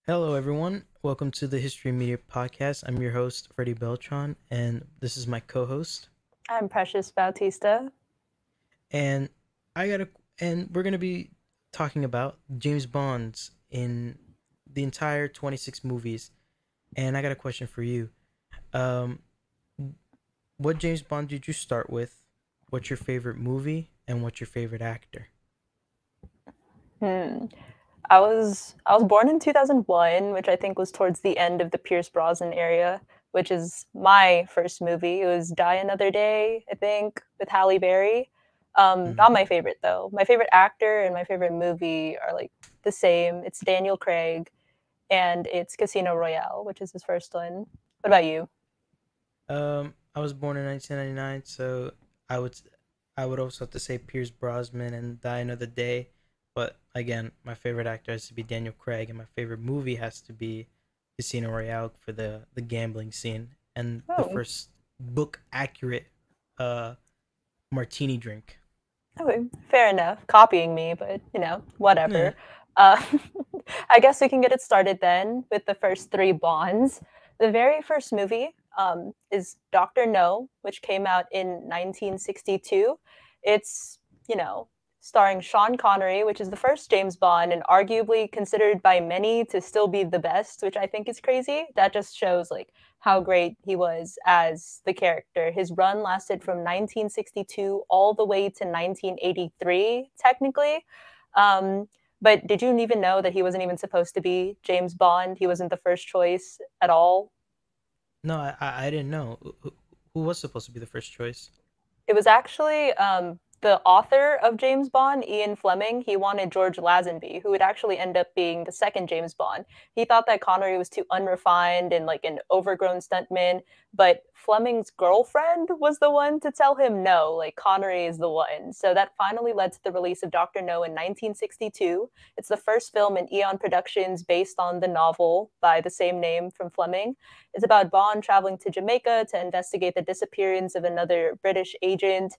Hello, everyone. Welcome to the History Media Podcast. I'm your host, Freddy Beltran, and this is my co-host. I'm Precious Bautista. And I gotta, and we're gonna be talking about James Bond's in the entire 26 movies. And I got a question for you. Um, what James Bond did you start with? What's your favorite movie, and what's your favorite actor? Hmm. I was born in 2001, which I think was towards the end of the Pierce Brosnan era, which is my first movie. It was Die Another Day, I think, with Halle Berry. Not Mhm. my favorite though. My favorite actor and my favorite movie are like the same. It's Daniel Craig, and it's Casino Royale, which is his first one. What about you? I was born in 1999, so I would I would also have to say Pierce Brosnan and Die Another Day. But again, my favorite actor has to be Daniel Craig, and my favorite movie has to be Casino Royale for the gambling scene and the Oh, first book accurate uh martini drink. okay, fair enough. Copying me, but Yeah. whatever. Uh, I guess we can get it started then with the first three Bonds. The very first movie is Doctor No, which came out in 1962. It's, you know, starring Sean Connery, which is the first James Bond and arguably considered by many to still be the best, which I think is crazy. That just shows like how great he was as the character. His run lasted from 1962 all the way to 1983, technically. Um, but did you even know that he wasn't even supposed to be James Bond? He wasn't the first choice at all. No, I didn't know who was supposed to be the first choice. It was actually the author of James Bond, Ian Fleming. He wanted George Lazenby, who would actually end up being the second James Bond. He thought that Connery was too unrefined and like an overgrown stuntman, but Fleming's girlfriend was the one to tell him no, like Connery is the one. So that finally led to the release of Dr. No in 1962. It's the first film in Eon Productions based on the novel by the same name from Fleming. It's about Bond traveling to Jamaica to investigate the disappearance of another British agent.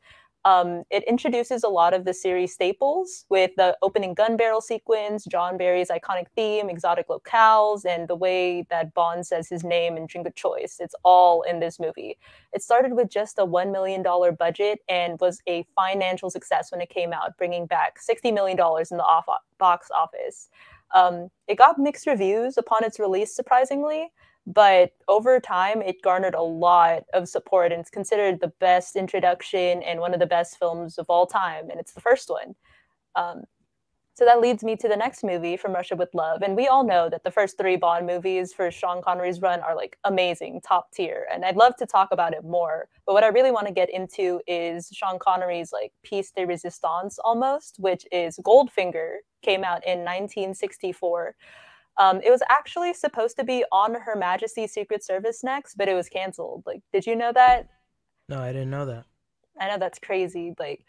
It introduces a lot of the series staples with the opening gun barrel sequence, John Barry's iconic theme, exotic locales, and the way that Bond says his name and drink of choice. It's all in this movie. It started with just a $1 million budget and was a financial success when it came out, bringing back $60 million in the box office. It got mixed reviews upon its release, surprisingly, but over time it garnered a lot of support and it's considered the best introduction and one of the best films of all time, and it's the first one. um, so that leads me to the next movie, From Russia with Love, and we all know that the first three Bond movies for Sean Connery's run are like amazing, top tier, and I'd love to talk about it more, but what I really want to get into is Sean Connery's like piece de resistance almost, which is Goldfinger. Came out in 1964. It was actually supposed to be on Her Majesty's Secret Service next, but it was canceled. Like, did you know that? No, I didn't know that. I know that's crazy. Like,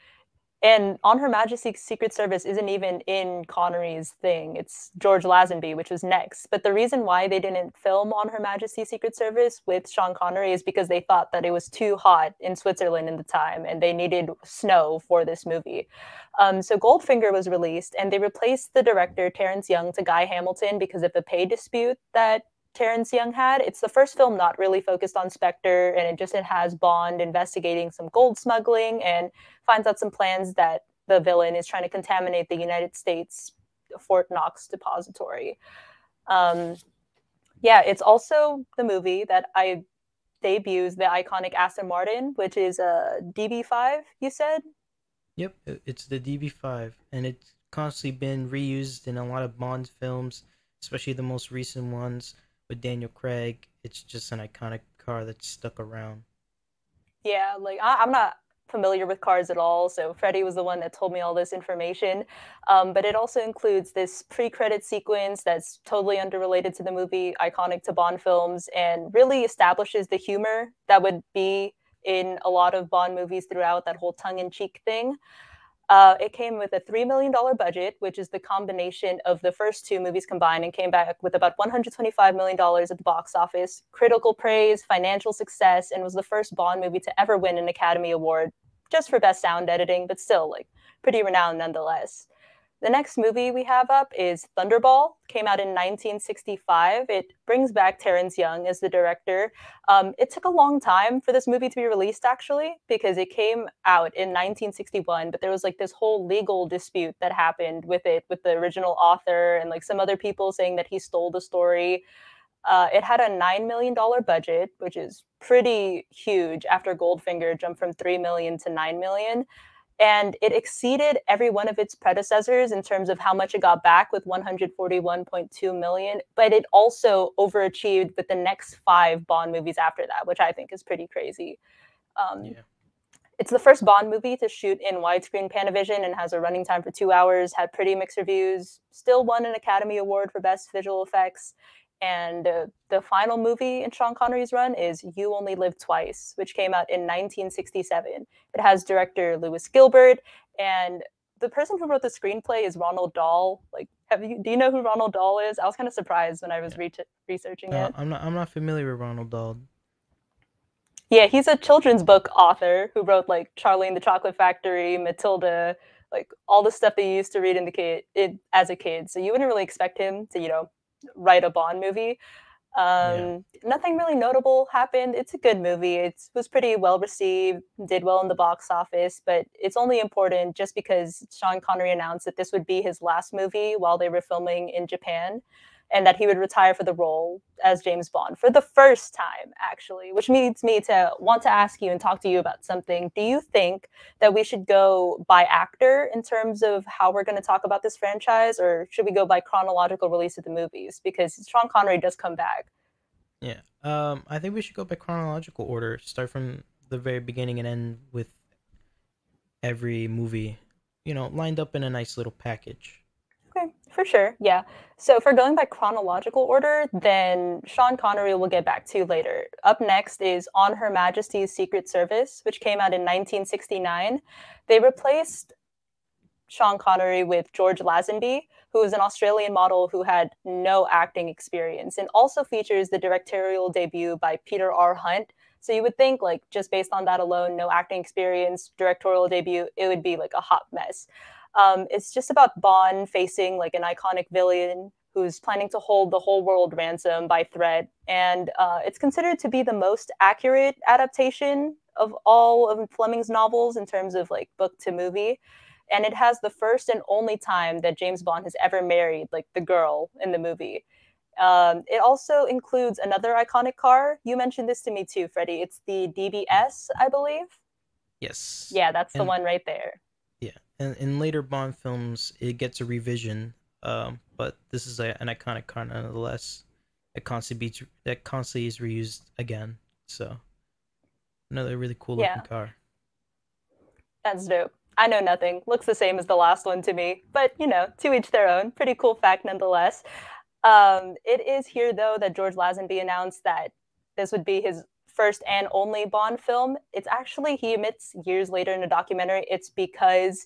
and On Her Majesty's Secret Service isn't even in Connery's thing. It's George Lazenby, which was next. But the reason why they didn't film On Her Majesty's Secret Service with Sean Connery is because they thought that it was too hot in Switzerland in the time and they needed snow for this movie. So Goldfinger was released and they replaced the director, Terrence Young, to Guy Hamilton because of the pay dispute that Terrence Young had. It's the first film not really focused on Spectre, and it has Bond investigating some gold smuggling and finds out some plans that the villain is trying to contaminate the United States Fort Knox depository. Um, yeah, it's also the movie that I debuts the iconic Aston Martin, which is a DB5. You said. Yep, it's the DB5, and it's constantly been reused in a lot of Bond films, especially the most recent ones with Daniel Craig. It's just an iconic car that's stuck around. Yeah, like I'm not familiar with cars at all, so Freddy was the one that told me all this information. But it also includes this pre-credit sequence that's totally underrelated to the movie, iconic to Bond films, and really establishes the humor that would be in a lot of Bond movies throughout, that whole tongue-in-cheek thing. It came with a $3 million budget, which is the combination of the first two movies combined, and came back with about $125 million at the box office. Critical praise, financial success, and was the first Bond movie to ever win an Academy Award, just for best sound editing, but still like pretty renowned nonetheless. The next movie we have up is Thunderball. Came out in 1965. It brings back Terrence Young as the director. It took a long time for this movie to be released, actually, because it came out in 1961, but there was like this whole legal dispute that happened with it, with the original author and like some other people saying that he stole the story. It had a $9 million budget, which is pretty huge after Goldfinger jumped from 3 million to 9 million, and it exceeded every one of its predecessors in terms of how much it got back with 141.2 million, but it also overachieved with the next 5 Bond movies after that, which I think is pretty crazy. Um, Yeah. it's the first Bond movie to shoot in widescreen Panavision and has a running time for 2 hours, had pretty mixed reviews, still won an Academy Award for Best Visual Effects. And the final movie in Sean Connery's run is You Only Live Twice, which came out in 1967. It has director Lewis Gilbert, and the person who wrote the screenplay is Ronald Dahl. Like, do you know who Ronald Dahl is? I was kind of surprised when I was Yeah. researching it. I'm not familiar with Ronald Dahl. Yeah, he's a children's book author who wrote like Charlie and the Chocolate Factory, Matilda, like all the stuff that you used to read as a kid. So you wouldn't really expect him to, write a Bond movie. Yeah. Nothing really notable happened. It's a good movie. It was pretty well received, did well in the box office, but it's only important just because Sean Connery announced that this would be his last movie while they were filming in Japan, and that he would retire for the role as James Bond for the first time, actually, which leads me to want to ask you and talk to you about something. Do you think that we should go by actor in terms of how we're going to talk about this franchise, or should we go by chronological release of the movies? Because Sean Connery does come back. Yeah. I think we should go by chronological order. Start from the very beginning and end with every movie, lined up in a nice little package. Okay, for sure. Yeah. So if we're going by chronological order, then Sean Connery will get back to later. Up next is On Her Majesty's Secret Service, which came out in 1969. They replaced Sean Connery with George Lazenby, who is an Australian model who had no acting experience and also features the directorial debut by Peter R. Hunt. So you would think, like, just based on that alone, no acting experience, directorial debut, it would be like a hot mess. It's just about Bond facing like an iconic villain who's planning to hold the whole world ransom by threat. And it's considered to be the most accurate adaptation of all of Fleming's novels in terms of like book to movie. And it has the first and only time that James Bond has ever married like the girl in the movie. It also includes another iconic car. You mentioned this to me too, Freddie. It's the DBS, I believe. Yes. Yeah, that's the And one right there. yeah, and in later Bond films, it gets a revision. But this is an iconic car nonetheless. That constantly is reused again. So another really cool looking Yeah, car. that's dope. I know nothing. Looks the same as the last one to me, but to each their own. Pretty cool fact nonetheless. It is here though that George Lazenby announced that this would be his first and only Bond film. It's actually, he admits years later in a documentary, it's because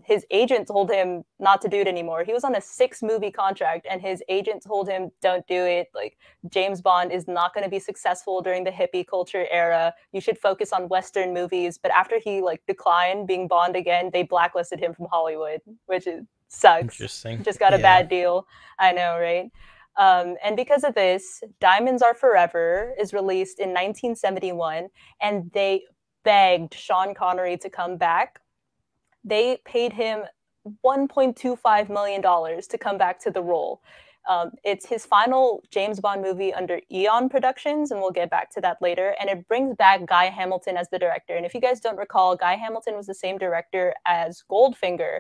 his agent told him not to do it anymore. He was on a 6 movie contract, and his agent told him, "Don't do it. Like, James Bond is not going to be successful during the hippie culture era. You should focus on Western movies." But after he like declined being Bond again, they blacklisted him from Hollywood, which sucks. Interesting. Just got a Yeah. bad deal. I know, right? And because of this, Diamonds Are Forever is released in 1971, and they begged Sean Connery to come back. They paid him $1.25 million to come back to the role. It's his final James Bond movie under Eon Productions, and we'll get back to that later. And it brings back Guy Hamilton as the director. And if you guys don't recall, Guy Hamilton was the same director as Goldfinger.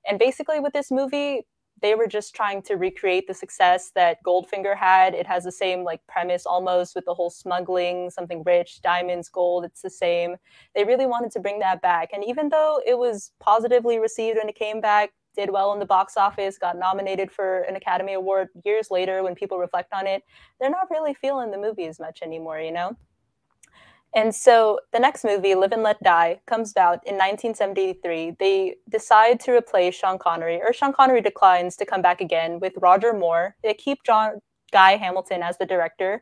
And basically, with this movie, they were just trying to recreate the success that Goldfinger had. It has the same like premise almost with the whole smuggling, something rich, diamonds, gold, it's the same. They really wanted to bring that back. And even though it was positively received when it came back, did well in the box office, got nominated for an Academy Award years later when people reflect on it, they're not really feeling the movie as much anymore. And so the next movie, Live and Let Die, comes out in 1973. They decide to replace Sean Connery, or Sean Connery declines to come back again with Roger Moore. They keep Guy Hamilton as the director.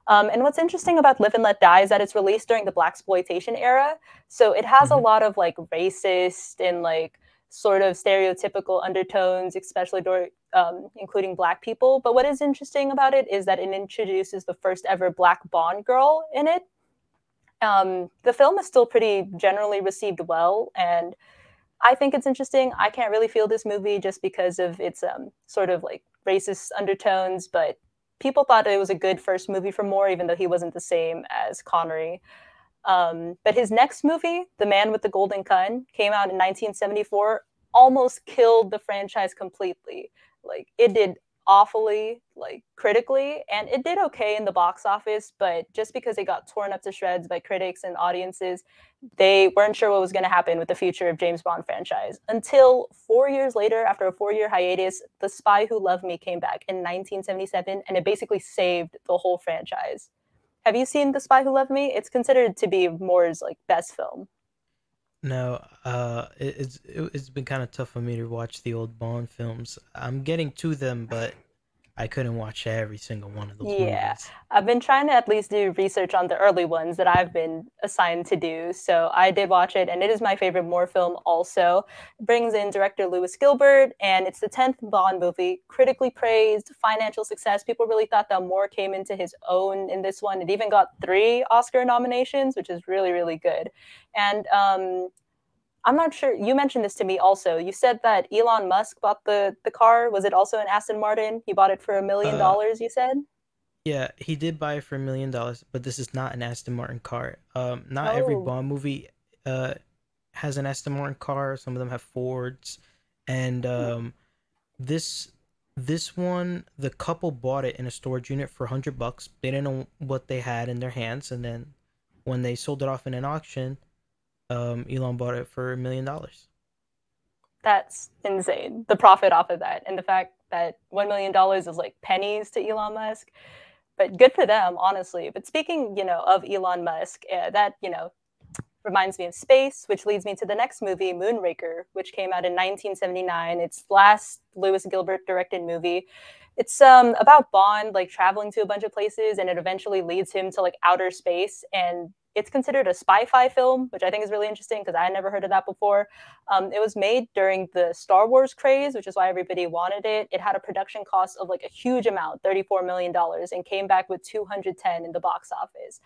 And what's interesting about Live and Let Die is that it's released during the blaxploitation era. So it has a Hmm. lot of like racist and like sort of stereotypical undertones, especially including Black people. But what is interesting about it is that it introduces the first ever Black Bond girl in it. The film is still pretty generally received well, and I think it's interesting. I can't really feel this movie just because of its sort of like racist undertones, but people thought it was a good first movie for Moore, even though he wasn't the same as Connery. But his next movie, The Man with the Golden Gun, came out in 1974, almost killed the franchise completely. Like it did awfully, like critically, and it did okay in the box office, but just because it got torn up to shreds by critics and audiences, they weren't sure what was going to happen with the future of James Bond franchise until 4 years later, after a 4 year hiatus, The Spy Who Loved Me came back in 1977, and it basically saved the whole franchise. Have you seen The Spy Who Loved Me? It's considered to be Moore's like best film. No, it's been kind of tough for me to watch the old Bond films. I'm getting to them, but I couldn't watch every single one of those Yeah, movies. I've been trying to at least do research on the early ones that I've been assigned to do. So I did watch it, and it is my favorite Moore film also. It brings in director Lewis Gilbert, and it's the 10th Bond movie, critically praised, financial success. People really thought that Moore came into his own in this one. It even got 3 Oscar nominations, which is really, really good. And I'm not sure. You mentioned this to me also. You said that Elon Musk bought the car. Was it also an Aston Martin? He bought it for $1 million, Uh, you said? yeah, he did buy it for $1 million, but this is not an Aston Martin car. Not every Oh, Bond movie uh has an Aston Martin car. Some of them have Fords, and this this one, the couple bought it in a storage unit for $100. They didn't know what they had in their hands, and then when they sold it off in an auction, Elon bought it for $1 million. that's insane. The profit off of that, and the fact that $1 million is like pennies to Elon Musk. But good for them, honestly. But speaking, of Elon Musk, that reminds me of space, which leads me to the next movie, Moonraker, which came out in 1979. It's the last Lewis Gilbert directed movie. It's about Bond like traveling to a bunch of places, and it eventually leads him to like outer space. And it's considered a spy-fi film, which I think is really interesting because I had never heard of that before. It was made during the Star Wars craze, which is why everybody wanted it. It had a production cost of like a huge amount, $34 million, and came back with 210 in the box office.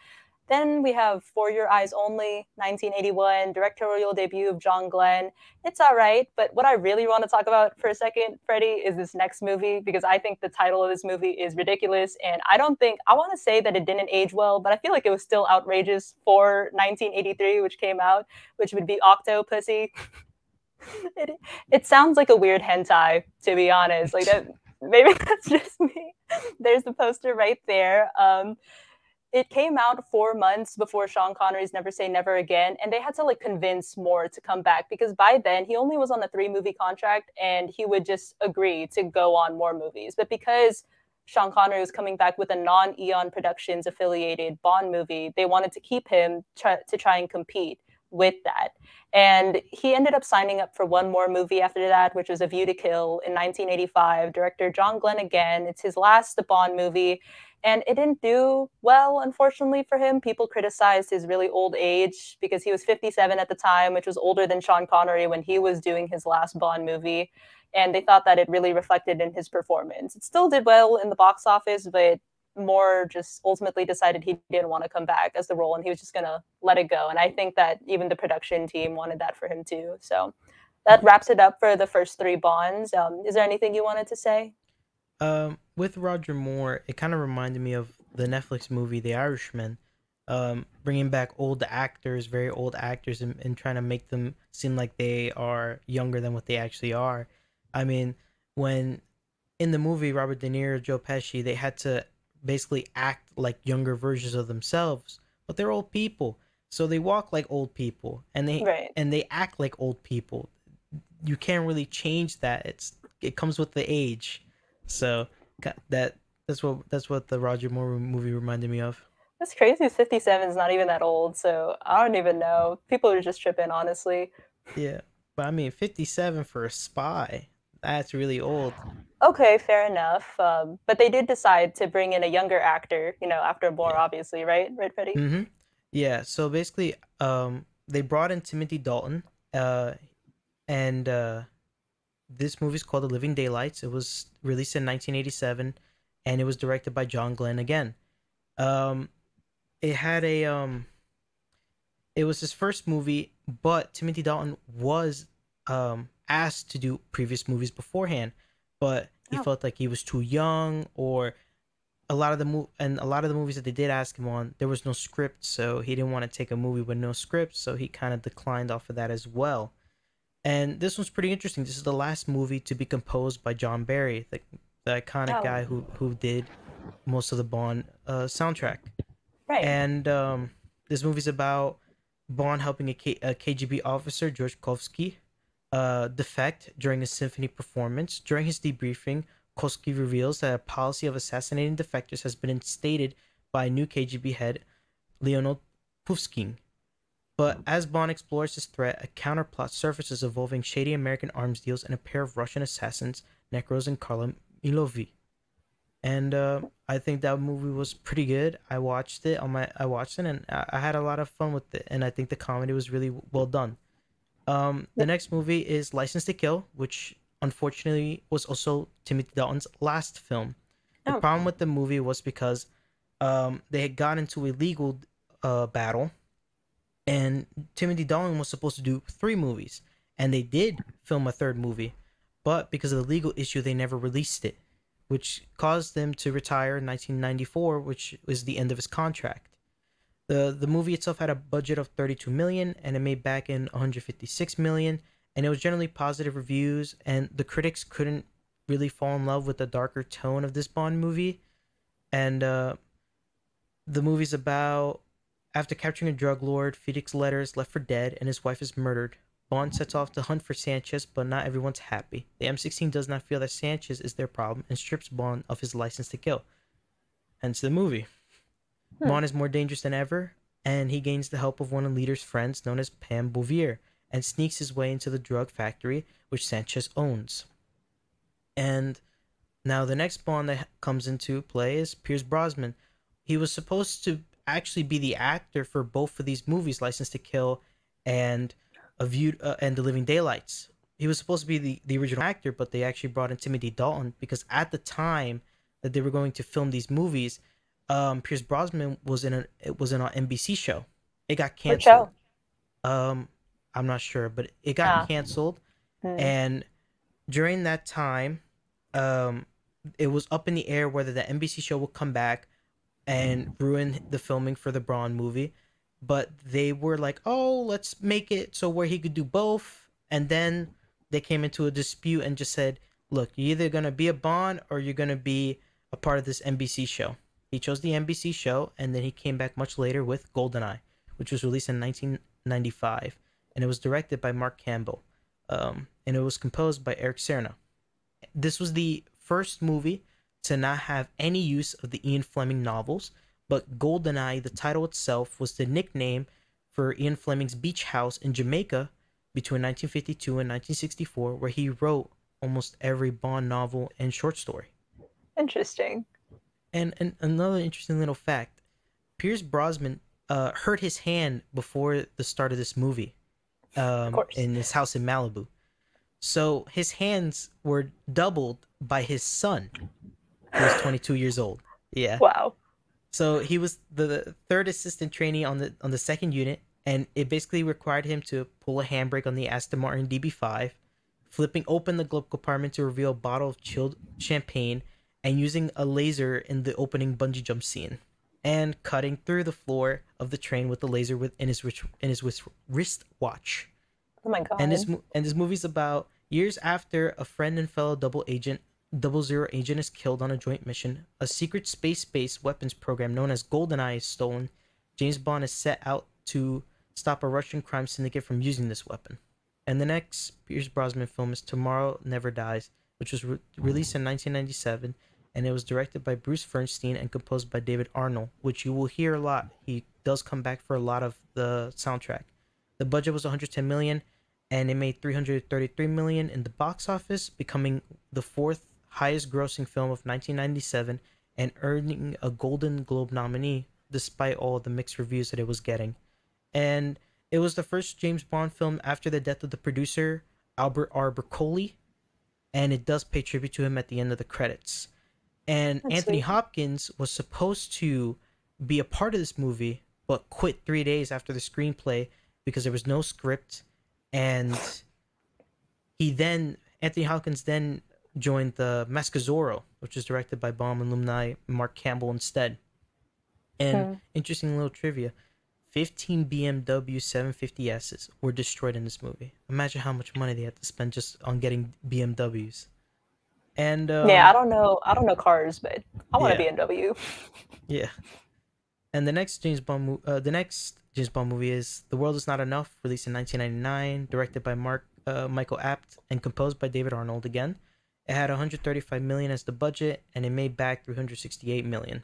Then we have For Your Eyes Only, 1981, directorial debut of John Glenn. It's all right, but what I really want to talk about for a second, Freddie, is this next movie because I think the title of this movie is ridiculous. And I don't think, I want to say that it didn't age well, but I feel like it was still outrageous for 1983, which came out, which would be Octopussy. it, it sounds like a weird hentai, to be honest. Like that, maybe that's just me. There's the poster right there. It came out 4 months before Sean Connery's Never Say Never Again, and they had to like convince Moore to come back because by then he only was on a 3 movie contract and he would just agree to go on more movies. But because Sean Connery was coming back with a non-Eon Productions affiliated Bond movie, they wanted to keep him to try and compete with that. And he ended up signing up for one more movie after that, which was A View to Kill in 1985. Director John Glenn again. It's his last Bond movie. And it didn't do well, unfortunately, for him. People criticized his really old age because he was 57 at the time, which was older than Sean Connery when he was doing his last Bond movie. And they thought that it really reflected in his performance. It still did well in the box office, but Moore just ultimately decided he didn't want to come back as the role and he was just going to let it go. And I think that even the production team wanted that for him too. So that wraps it up for the first 3 Bonds. Is there anything you wanted to say? With Roger Moore, it kind of reminded me of the Netflix movie The Irishman, bringing back old actors, very old actors, and trying to make them seem like they are younger than what they actually are. I mean, when in the movie Robert De Niro, Joe Pesci, they had to basically act like younger versions of themselves, but they're old people, so they walk like old people, and they Right. and they act like old people. You can't really change that. It comes with the age. So that that's what the Roger Moore movie reminded me of. That's crazy. 57 is not even that old. So I don't even know. People are just tripping, honestly. Yeah, but I mean, 57 for a spy. That's really old. Okay, fair enough. But they did decide to bring in a younger actor, after Moore, Yeah. obviously, right? Right, Freddie? Yeah. So basically, they brought in Timothy Dalton. Uh, and this movie is called The Living Daylights. It was released in 1987, and it was directed by John Glenn again. Um, it had a it was his first movie, but Timothy Dalton was asked to do previous movies beforehand, but he Oh, felt like he was too young, or a lot of the movies that they did ask him on, there was no script, so he didn't want to take a movie with no script, so he kind of declined off of that as well. And this one's pretty interesting. This is the last movie to be composed by John Barry, the iconic oh, guy who did most of the Bond soundtrack. right. And this movie's about Bond helping a KGB officer, George Kovsky, defect during a symphony performance. During his debriefing, Kovsky reveals that a policy of assassinating defectors has been instated by a new KGB head, Leonid Pushkin. But as Bond explores his threat, a counterplot surfaces involving shady American arms deals and a pair of Russian assassins, Nekros and Karla Milovi. And I think that movie was pretty good. I watched it, and I had a lot of fun with it. And I think the comedy was really well done. The next movie is License to Kill, which unfortunately was also Timothy Dalton's last film. The Oh, problem with the movie was because they had got into a legal battle, and Timothy Dalton was supposed to do three movies, and they did film a third movie, but because of the legal issue, they never released it, which caused them to retire in 1994, which was the end of his contract. The movie itself had a budget of 32 million, and it made back in 156 million, and it was generally positive reviews, and the critics couldn't really fall in love with the darker tone of this Bond movie. And the movie's about, after capturing a drug lord, Felix Leiter is left for dead and his wife is murdered. Bond sets off to hunt for Sanchez, but not everyone's happy. The M16 does not feel that Sanchez is their problem and strips Bond of his license to kill. Hence the movie. hmm. Bond is more dangerous than ever, and he gains the help of one of Leader's friends known as Pam Bouvier, and sneaks his way into the drug factory which Sanchez owns. And now the next Bond that comes into play is Pierce Brosnan. He was supposed to actually be the actor for both of these movies, License to Kill and and The Living Daylights. He was supposed to be the original actor, but they actually brought in Timothy Dalton because at the time that they were going to film these movies, Pierce Brosnan was in an NBC show. It got Which canceled. show? Um, I'm not sure, but it got Ah, canceled, hmm. and during that time, um, it was up in the air whether the NBC show would come back and ruin the filming for the Braun movie. But they were like, "Oh, let's make it so where he could do both." And then they came into a dispute and just said, "Look, you're either gonna be a Bond or you're gonna be a part of this NBC show." He chose the NBC show, and then he came back much later with Goldeneye, which was released in 1995, and it was directed by Mark Campbell, and it was composed by Eric Serna. This was the first movie to not have any use of the Ian Fleming novels, but Goldeneye, the title itself, was the nickname for Ian Fleming's beach house in Jamaica between 1952 and 1964, where he wrote almost every Bond novel and short story. Interesting. And another interesting little fact: Pierce Brosnan hurt his hand before the start of this movie Of course. in his house in Malibu. So his hands were doubled by his son, who was 22 years old. Yeah. Wow. So he was the third assistant trainee on the second unit, and it basically required him to pull a handbrake on the Aston Martin DB5, flipping open the glove compartment to reveal a bottle of chilled champagne, and using a laser in the opening bungee jump scene, and cutting through the floor of the train with the laser in his wristwatch. Oh my And god. this movie's about years after a friend and fellow double zero agent is killed on a joint mission. A secret space-based weapons program known as GoldenEye is stolen. James Bond is set out to stop a Russian crime syndicate from using this weapon. And the next Pierce Brosnan film is Tomorrow Never Dies, which was released in 1997, and it was directed by Bruce Fernstein and composed by David Arnold, which you will hear a lot. He does come back for a lot of the soundtrack. The budget was 110 million, and it made 333 million in the box office, becoming the fourth highest grossing film of 1997 and earning a Golden Globe nominee despite all the mixed reviews that it was getting. And it was the first James Bond film after the death of the producer, Albert R. Broccoli, and it does pay tribute to him at the end of the credits. And That's Anthony sweet. Hopkins was supposed to be a part of this movie, but quit 3 days after the screenplay because there was no script. And Anthony Hopkins then joined the Mask of Zorro, which was directed by Bomb alumni Mark Campbell instead. And Hmm. interesting little trivia: 15 BMW 750Ss were destroyed in this movie. Imagine how much money they had to spend just on getting BMWs. And Yeah, I don't know. I don't know cars, but I want a yeah, BMW. yeah. And the next James Bond movie is The World Is Not Enough, released in 1999, directed by Michael Apt and composed by David Arnold again. It had 135 million as the budget, and it made back 368 million.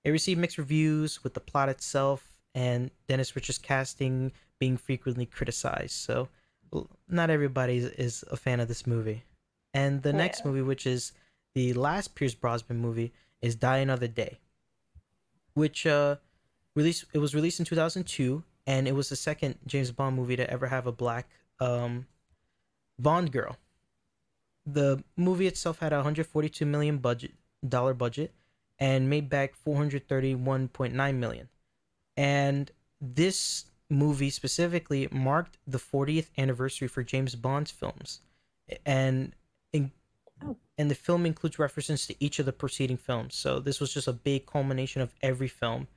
It received mixed reviews, with the plot itself and Dennis Richards' casting being frequently criticized. So, not everybody is a fan of this movie. And the next Yeah. movie, which is the last Pierce Brosnan movie, is Die Another Day, which it was released in 2002, and it was the second James Bond movie to ever have a black um, Bond girl. The movie itself had a 142 million budget and made back 431.9 million. And this movie specifically marked the 40th anniversary for James Bond's films, and in, Oh. and the film includes references to each of the preceding films. So this was just a big culmination of every film.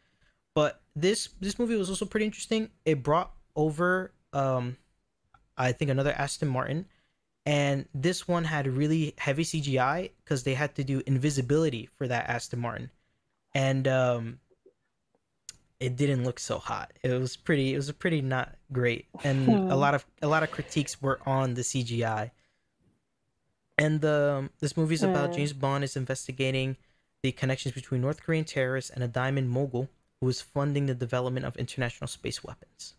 But this movie was also pretty interesting. It brought over I think another Aston Martin, and this one had really heavy CGI because they had to do invisibility for that Aston Martin, and it didn't look so hot. It was a pretty not great, and Hmm. a lot of critiques were on the CGI. And this movie is about Hmm. James Bond is investigating the connections between North Korean terrorists and a diamond mogul who is funding the development of international space weapons.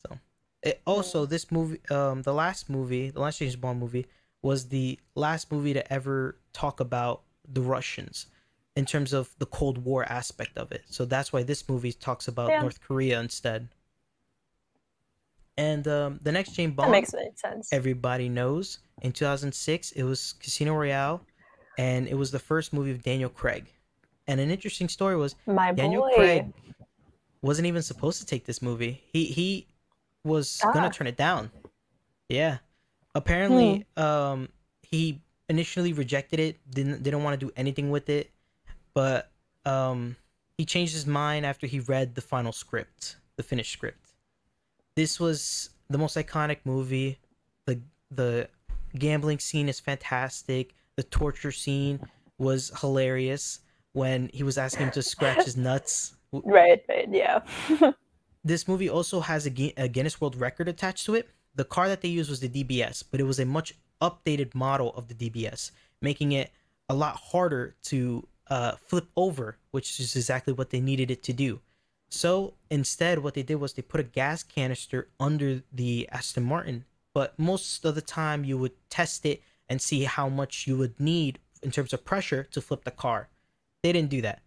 So, Hmm. this movie, the last James Bond movie, was the last movie to ever talk about the Russians in terms of the Cold War aspect of it. So that's why this movie talks about Yeah, North Korea instead. And the next James that Bond, makes sense. everybody knows, in 2006, it was Casino Royale, and it was the first movie of Daniel Craig. And an interesting story was My Daniel boy. Craig wasn't even supposed to take this movie. He was gonna Ah. turn it down. Yeah. Hmm. Apparently, he initially rejected it. Didn't want to do anything with it, but he changed his mind after he read the final script, the finished script. This was the most iconic movie. the The gambling scene is fantastic. The torture scene was hilarious when he was asking him to scratch his nuts. Right. Right. Yeah. This movie also has a Guinness World Record attached to it. The car that they used was the DBS, but it was a much updated model of the DBS, making it a lot harder to flip over, which is exactly what they needed it to do. So instead, what they did was they put a gas canister under the Aston Martin, but most of the time you would test it and see how much you would need in terms of pressure to flip the car. They didn't do that.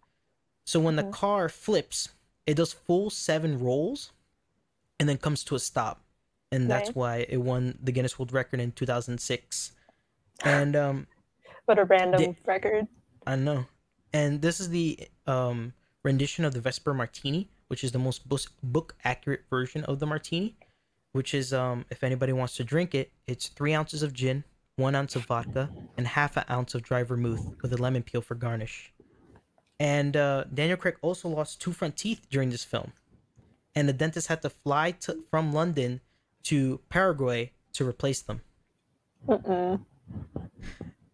So when the Mhm. car flips, it does full 7 rolls and then comes to a stop, and that's Right. why it won the Guinness World Record in 2006. And What a the, random record. I know, and this is the rendition of the Vesper Martini, which is the most book accurate version of the martini. Which is, if anybody wants to drink it, it's 3 ounces of gin, 1 ounce of vodka, and half an ounce of dry vermouth with a lemon peel for garnish. And Daniel Craig also lost two front teeth during this film, and the dentist had to fly from London to Paraguay to replace them. Mm-mm.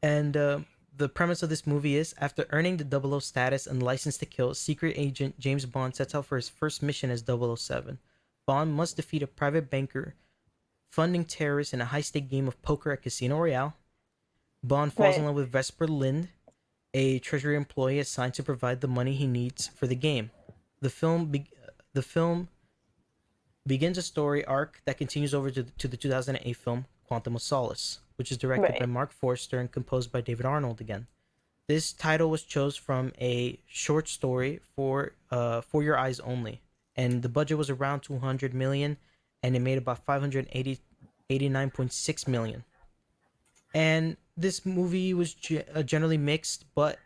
And the premise of this movie is, after earning the 00 status and license to kill, secret agent James Bond sets out for his first mission as 007. Bond must defeat a private banker funding terrorists in a high stake game of poker at Casino Royale. Bond falls in Right. love with Vesper Lind, a Treasury employee assigned to provide the money he needs for the game. The film, be- the film begins a story arc that continues over to the 2008 film Quantum of Solace, which is directed by Right. Mark Forster and composed by David Arnold again. This title was chose from a short story For Your Eyes Only, and the budget was around 200 million, and it made about $89.6 million. And this movie was generally mixed, but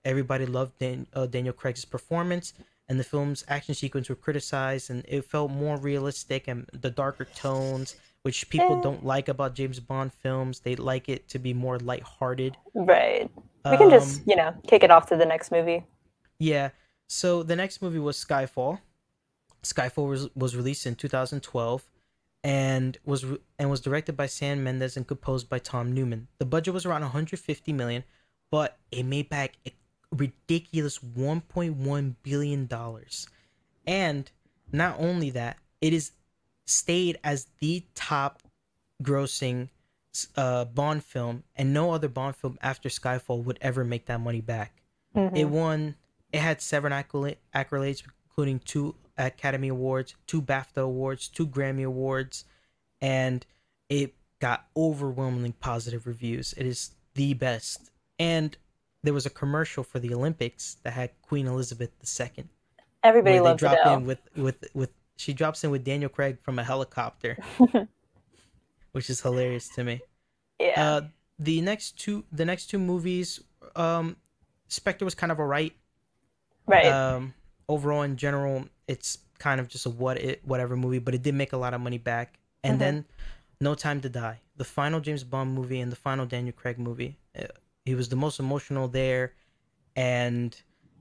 everybody loved Daniel Craig's performance, and the film's action sequence were criticized, and it felt more realistic and the darker tones, which people Eh, don't like about James Bond films. They like it to be more lighthearted. right. We can just, Um, kick it off to the next movie. yeah. So the next movie was Skyfall. Skyfall was released in 2012 and was directed by Sam Mendes and composed by Tom Newman. The budget was around 150 million, but it made back a ridiculous 1.1 billion dollars. And not only that, it is stayed as the top grossing Bond film, and no other Bond film after Skyfall would ever make that money back. It Hmm. won. It had seven accolades, including two Academy Awards, two BAFTA Awards, two Grammy Awards, and it got overwhelmingly positive reviews. It is the best. And there was a commercial for the Olympics that had Queen Elizabeth II, Everybody where they loves drop Adele. in with she drops in with Daniel Craig from a helicopter, which is hilarious to me. Yeah. Uh, the next two movies, Spectre was kind of alright. Right. Um, Overall, in general, it's kind of just a whatever movie, but it did make a lot of money back. And Hmm. then, No Time to Die, the final James Bond movie and the final Daniel Craig movie. He was the most emotional there, and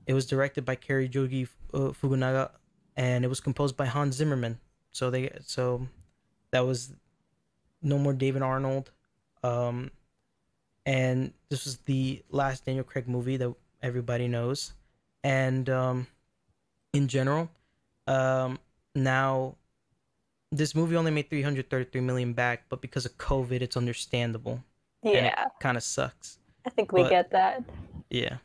it was directed by Karijogi Fukunaga, and it was composed by Hans Zimmerman. So that was no more David Arnold, um, and this was the last Daniel Craig movie that everybody knows, and in general, um, now this movie only made 333 million back, but because of COVID, it's understandable, and it Yeah. kind of sucks. I think we But get that. yeah,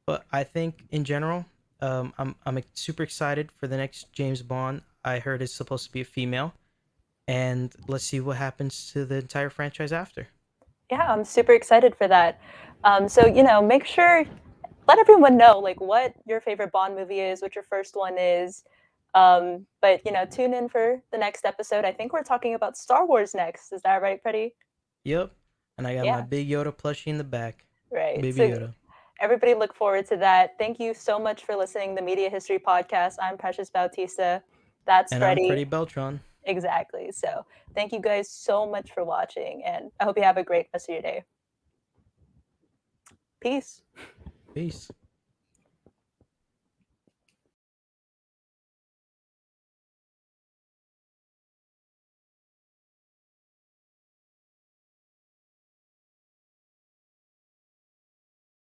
but I think in general, I'm super excited for the next James Bond. I heard it's supposed to be a female, and let's see what happens to the entire franchise after. Yeah, I'm super excited for that. So, make sure let everyone know like what your favorite Bond movie is, what your first one is. But tune in for the next episode. I think we're talking about Star Wars next. Is that right, Freddie? Yep, and I got my Yeah, big Yoda plushie in the back, right. baby So Yoda, everybody look forward to that. Thank you so much for listening to the Media History Podcast. I'm Precious Bautista. That's and I'm Freddy Freddie. Beltran. Exactly. So thank you guys so much for watching, and I hope you have a great rest of your day. Peace. Peace.